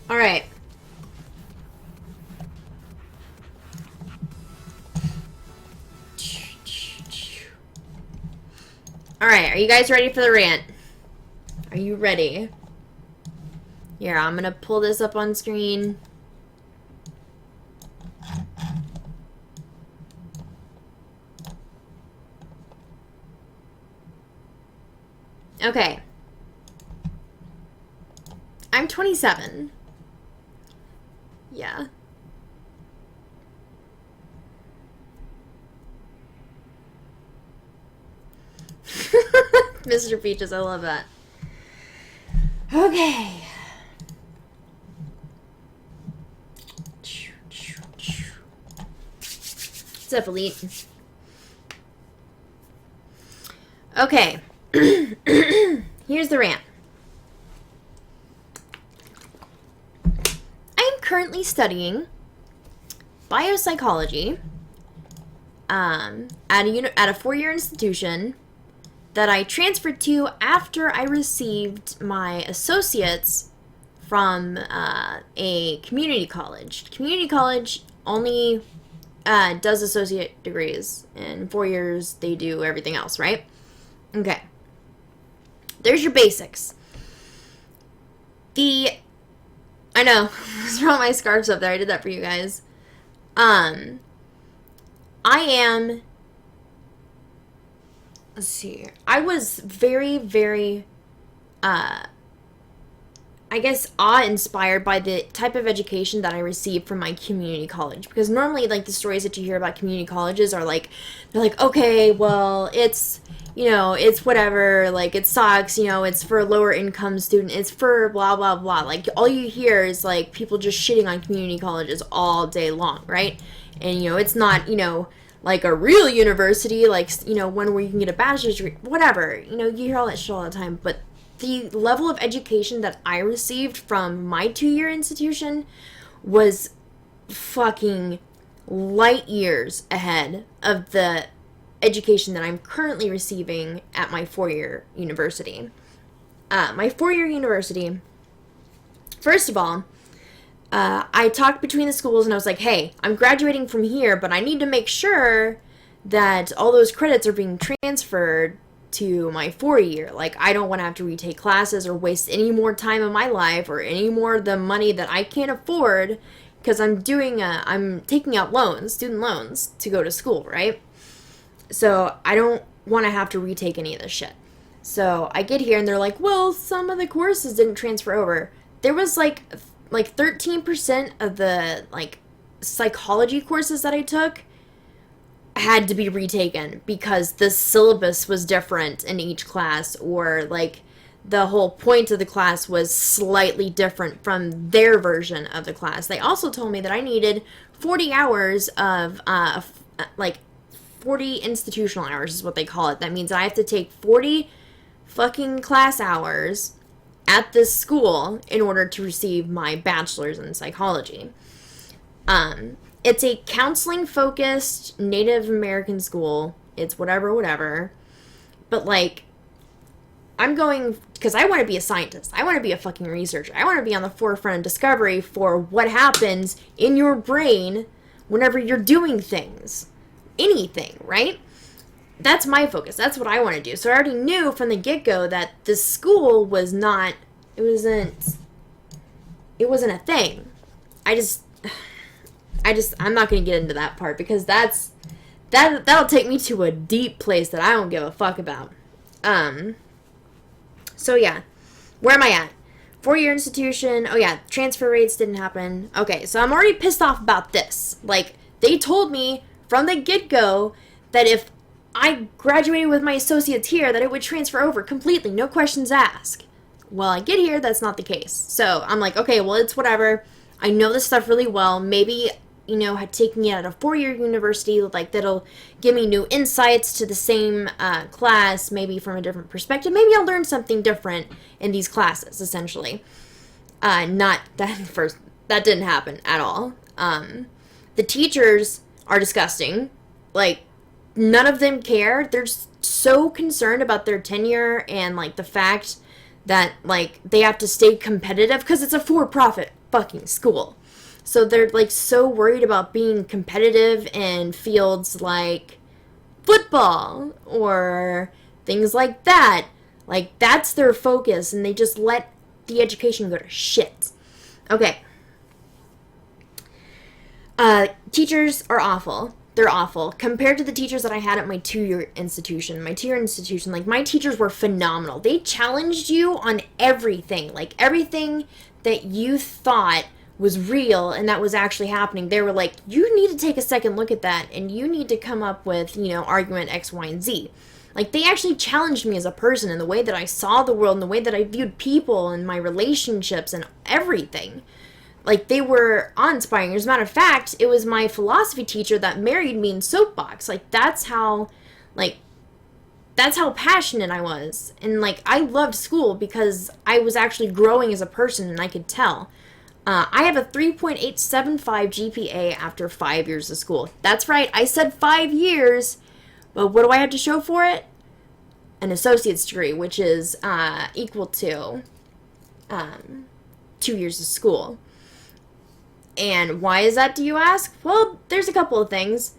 All right. All right, are you guys ready for the rant? Are you ready? Here, I'm gonna pull this up on screen. Okay. I'm 27. Yeah. Mr. Peaches, I love that. Okay. What's up, Elite? Okay. Here's the rant. I am currently studying biopsychology at a 4-year institution that I transferred to after I received my associates from a community college. Community college only does associate degrees. In 4 years, they do everything else, right? Okay. There's your basics. I know, let's throw my scarves up there. I did that for you guys. I am, let's see. I was very, very, I guess, awe-inspired by the type of education that I received from my community college. Because normally, like, the stories that you hear about community colleges are like, they're like, okay, well, it's, it's whatever, like, it sucks, it's for lower income student, it's for blah, blah, blah. Like, all you hear is, like, people just shitting on community colleges all day long, right? And, it's not, like a real university, like, one where you can get a bachelor's degree, whatever. You hear all that shit all the time, but the level of education that I received from my 2-year institution was fucking light years ahead of the education that I'm currently receiving at my 4-year university. My 4-year university, first of all, I talked between the schools and I was like, hey, I'm graduating from here, but I need to make sure that all those credits are being transferred to my 4-year. Like, I don't want to have to retake classes or waste any more time in my life or any more of the money that I can't afford because I'm taking out loans, student loans, to go to school, right? So I don't want to have to retake any of this shit. So I get here and they're like, well, some of the courses didn't transfer over. There was like 13% of the like psychology courses that I took had to be retaken because the syllabus was different in each class, or like the whole point of the class was slightly different from their version of the class. They also told me that I needed 40 hours of 40 institutional hours is what they call it. That means I have to take 40 fucking class hours at this school in order to receive my bachelor's in psychology. It's a counseling-focused Native American school. It's whatever. But, like, I'm going, because I want to be a scientist. I want to be a fucking researcher. I want to be on the forefront of discovery for what happens in your brain whenever you're doing things. Anything, right? That's my focus. That's what I want to do. So I already knew from the get-go that this school was not, it wasn't a thing. I'm not going to get into that part because that'll take me to a deep place that I don't give a fuck about. So yeah, where am I at? 4-year institution. Oh yeah, transfer rates didn't happen. Okay, so I'm already pissed off about this. Like, they told me from the get-go that if I graduated with my associates here, that it would transfer over completely, no questions asked. Well, I get here, that's not the case. So I'm like, okay, well, it's whatever. I know this stuff really well. Maybe, taking it at a 4-year university, like, that'll give me new insights to the same class, maybe from a different perspective. Maybe I'll learn something different in these classes, essentially. Not that first. That didn't happen at all. The teachers are disgusting. Like, none of them care. They're so concerned about their tenure and, like, the fact that, like, they have to stay competitive because it's a for-profit fucking school. So they're like so worried about being competitive in fields like football or things like that. Like, that's their focus, and they just let the education go to shit. Okay. Teachers are awful. They're awful. Compared to the teachers that I had at my two-year institution. Like, my teachers were phenomenal. They challenged you on everything. Like, everything that you thought was real and that was actually happening. They were like, you need to take a second look at that, and you need to come up with, argument X, Y, and Z. Like, they actually challenged me as a person in the way that I saw the world and the way that I viewed people and my relationships and everything. Like, they were awe-inspiring. As a matter of fact, it was my philosophy teacher that married me in soapbox. Like, that's how passionate I was. And, like, I loved school because I was actually growing as a person, and I could tell. I have a 3.875 GPA after 5 years of school. That's right, I said 5 years, but what do I have to show for it? An associate's degree, which is equal to 2 years of school. And why is that, do you ask? Well, there's a couple of things.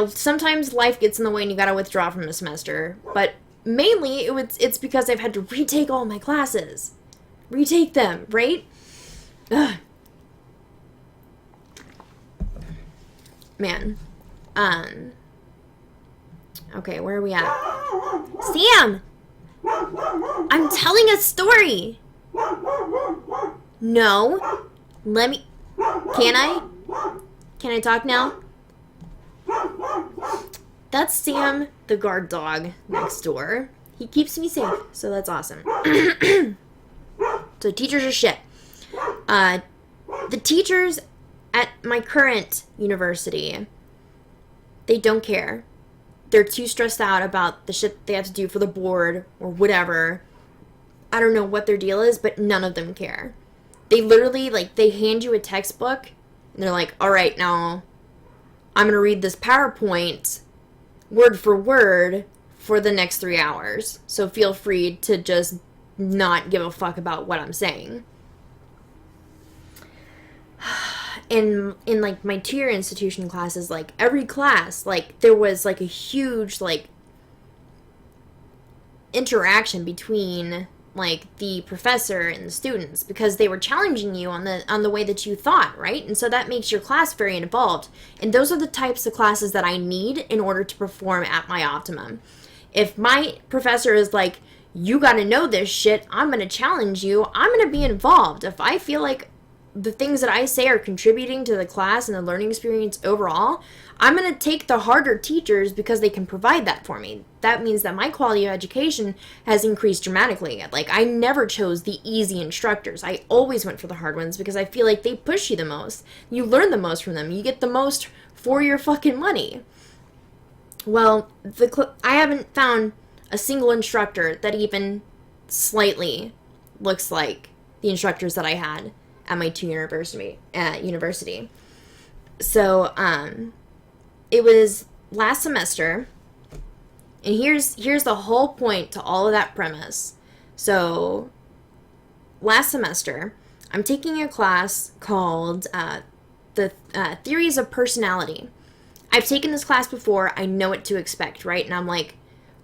Sometimes life gets in the way and you gotta withdraw from a semester. But mainly, it's because I've had to retake all my classes. Retake them, right? Ugh. Man. Okay, where are we at? Sam! I'm telling a story! No. Let me... Can I? Can I talk now? That's Sam, the guard dog, next door. He keeps me safe, so that's awesome. So teachers are shit. The teachers at my current university, they don't care. They're too stressed out about the shit they have to do for the board or whatever. I don't know what their deal is, but none of them care. They literally, they hand you a textbook, and they're like, all right, now, I'm going to read this PowerPoint word for word for the next 3 hours. So feel free to just not give a fuck about what I'm saying. In my tier institution classes, every class, there was, a huge, interaction between the professor and the students, because they were challenging you on the way that you thought, right? And so that makes your class very involved. And those are the types of classes that I need in order to perform at my optimum. If my professor is like, you gotta know this shit, I'm gonna challenge you, I'm gonna be involved. If I feel like the things that I say are contributing to the class and the learning experience overall, I'm going to take the harder teachers because they can provide that for me. That means that my quality of education has increased dramatically. I never chose the easy instructors. I always went for the hard ones because I feel like they push you the most. You learn the most from them. You get the most for your fucking money. Well, I haven't found a single instructor that even slightly looks like the instructors that I had at my university. So, it was last semester, and here's the whole point to all of that premise. So, last semester, I'm taking a class called the Theories of Personality. I've taken this class before, I know what to expect, right? And I'm like,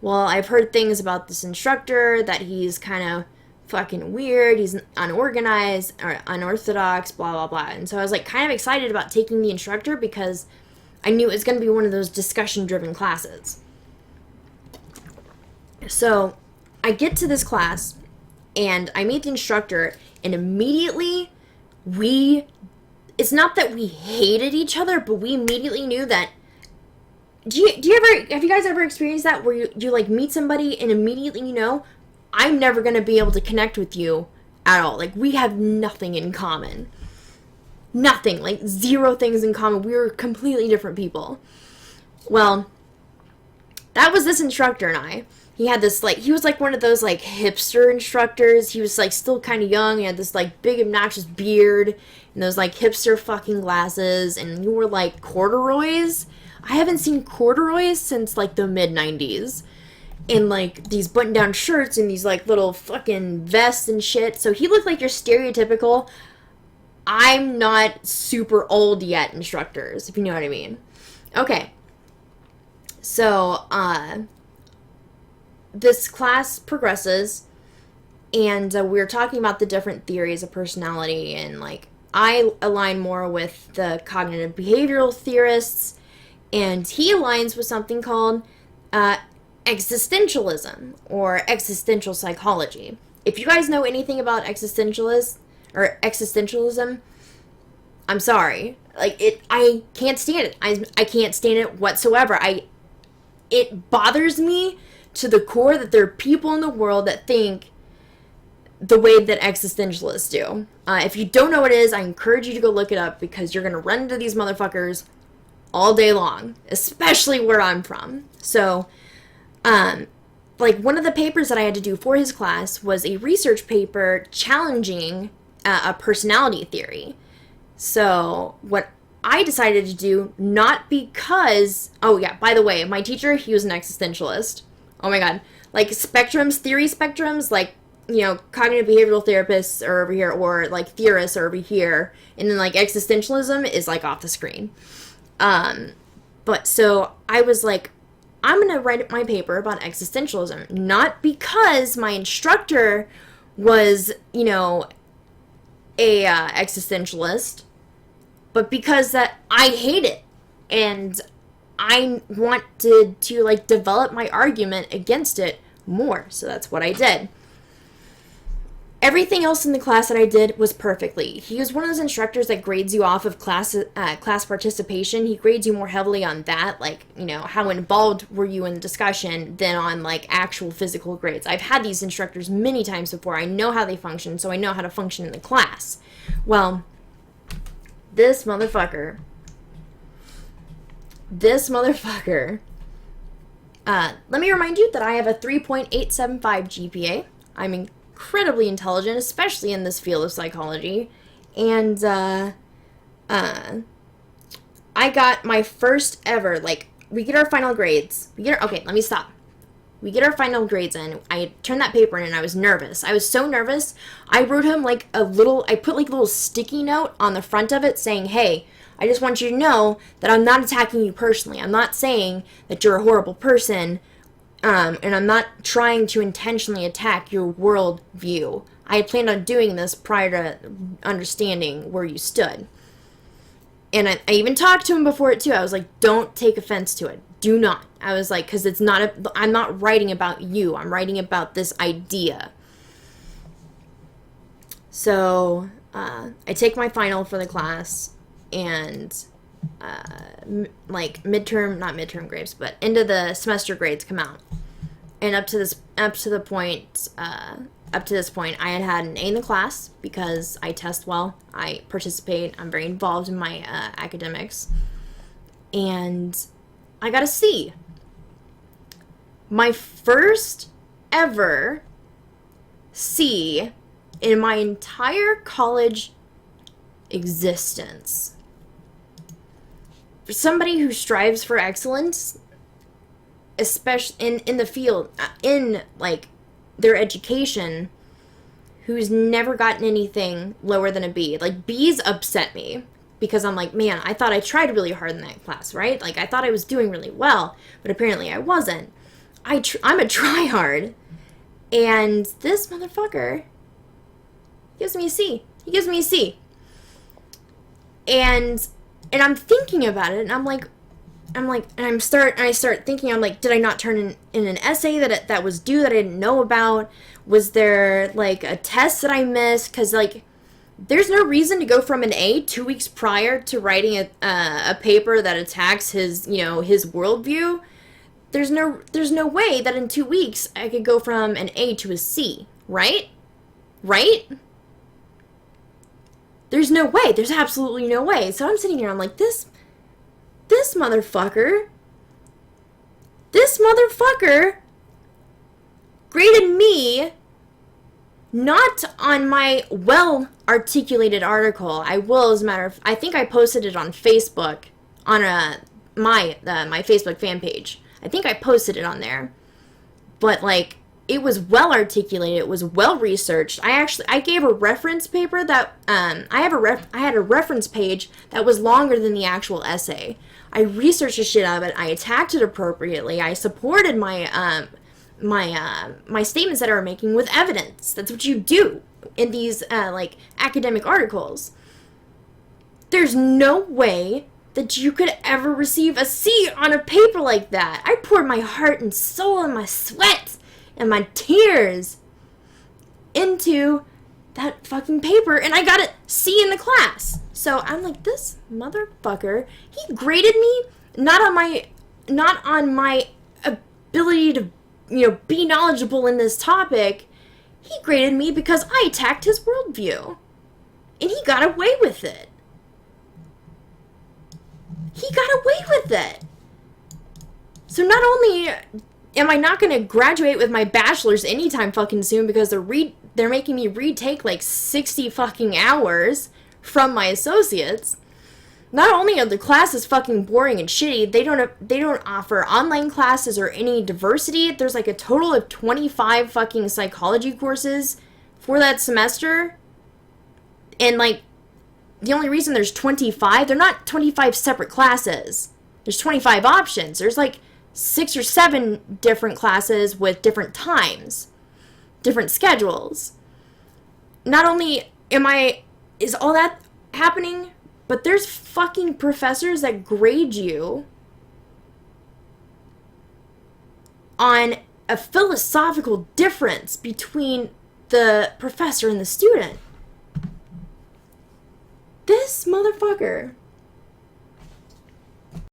well, I've heard things about this instructor, that he's kind of fucking weird, he's unorganized or unorthodox, blah blah blah. And so I was kind of excited about taking the instructor because I knew it was going to be one of those discussion driven classes. So I get to this class and I meet the instructor, and immediately it's not that we hated each other, but we immediately knew that. Have you guys ever experienced that where you meet somebody and immediately I'm never going to be able to connect with you at all. We have nothing in common. Nothing. Zero things in common. We were completely different people. Well, that was this instructor and I. He had this, he was one of those, hipster instructors. He was, still kind of young. He had this, big obnoxious beard and those, hipster fucking glasses. And you wore, corduroys. I haven't seen corduroys since, the mid-90s. In these button down shirts and these little fucking vests and shit. So he looked like your stereotypical, I'm not super old yet, instructors, if you know what I mean. Okay. So, this class progresses, and we're talking about the different theories of personality, and like I align more with the cognitive behavioral theorists, and he aligns with something called existentialism or existential psychology. If you guys know anything about existentialism, I'm sorry. Like I can't stand it. I can't stand it whatsoever. It bothers me to the core that there are people in the world that think the way that existentialists do. If you don't know what it is, I encourage you to go look it up, because you're going to run into these motherfuckers all day long, especially where I'm from. So, like, one of the papers that I had to do for his class was a research paper challenging a personality theory. So, what I decided to do, not because, oh yeah, by the way, my teacher, he was an existentialist. Oh my god. Like, theory spectrums, like, you know, cognitive behavioral therapists are over here, or like theorists are over here, and then like existentialism is like off the screen. But so I was like, I'm gonna write my paper about existentialism, not because my instructor was, you know, a existentialist, but because that I hate it, and I wanted to like develop my argument against it more. So that's what I did. Everything else in the class that I did was perfectly. He was one of those instructors that grades you off of class participation. He grades you more heavily on that, like, you know, how involved were you in the discussion, than on, like, actual physical grades. I've had these instructors many times before. I know how they function, so I know how to function in the class. Well, this motherfucker, let me remind you that I have a 3.875 GPA. I'm incredibly intelligent, especially in this field of psychology, and I got my first ever, like, we get our final grades. Okay, let me stop. We get our final grades in. I turned that paper in, and I was nervous. I was so nervous. I wrote him like I put like a little sticky note on the front of it saying, hey, I just want you to know that I'm not attacking you personally. I'm not saying that you're a horrible person. And I'm not trying to intentionally attack your world view. I had planned on doing this prior to understanding where you stood. And I even talked to him before it too. I was like, don't take offense to it. Do not. I was like, because I'm not writing about you. I'm writing about this idea. So, I take my final for the class, and like not midterm grades, but end of the semester grades come out. And up to this point, I had an A in the class because I test well, I participate, I'm very involved in my academics, and I got a C. My first ever C in my entire college existence. For somebody who strives for excellence, especially in the field, in like their education, who's never gotten anything lower than a B. Like, B's upset me, because I'm like, man, I thought I tried really hard in that class, right? Like, I thought I was doing really well, but apparently I wasn't. I'm a tryhard, and this motherfucker gives me a C. He gives me a C. And I'm thinking about it, and I start thinking, I'm like, did I not turn in an essay that was due that I didn't know about? Was there, like, a test that I missed? Because, like, there's no reason to go from an A 2 weeks prior to writing a paper that attacks his worldview. There's no way that in 2 weeks I could go from an A to a C, right? Right? There's no way. There's absolutely no way. So I'm sitting here, I'm like, this motherfucker graded me not on my well-articulated article. I will, as a matter of, I think I posted it on Facebook, on my Facebook fan page. I think I posted it on there. But, like, it was well articulated, it was well researched. I gave a reference paper that I had a reference page that was longer than the actual essay. I researched the shit out of it. I attacked it appropriately. I supported my statements that I were making with evidence. That's what you do in these like academic articles. There's no way that you could ever receive a C on a paper like that. I poured my heart and soul and my sweat and my tears into that fucking paper, and I got a C in the class. So I'm like, this motherfucker, he graded me not on my ability to, be knowledgeable in this topic. He graded me because I attacked his worldview. And he got away with it. He got away with it. So not only am I not going to graduate with my bachelor's anytime fucking soon because they're making me retake like 60 fucking hours from my associates. Not only are the classes fucking boring and shitty, they don't offer online classes or any diversity. There's like a total of 25 fucking psychology courses for that semester. And like the only reason there's 25, they're not 25 separate classes. There's 25 options. There's like 6 or 7 different classes with different times, different schedules. Not only is all that happening, but there's fucking professors that grade you on a philosophical difference between the professor and the student. This motherfucker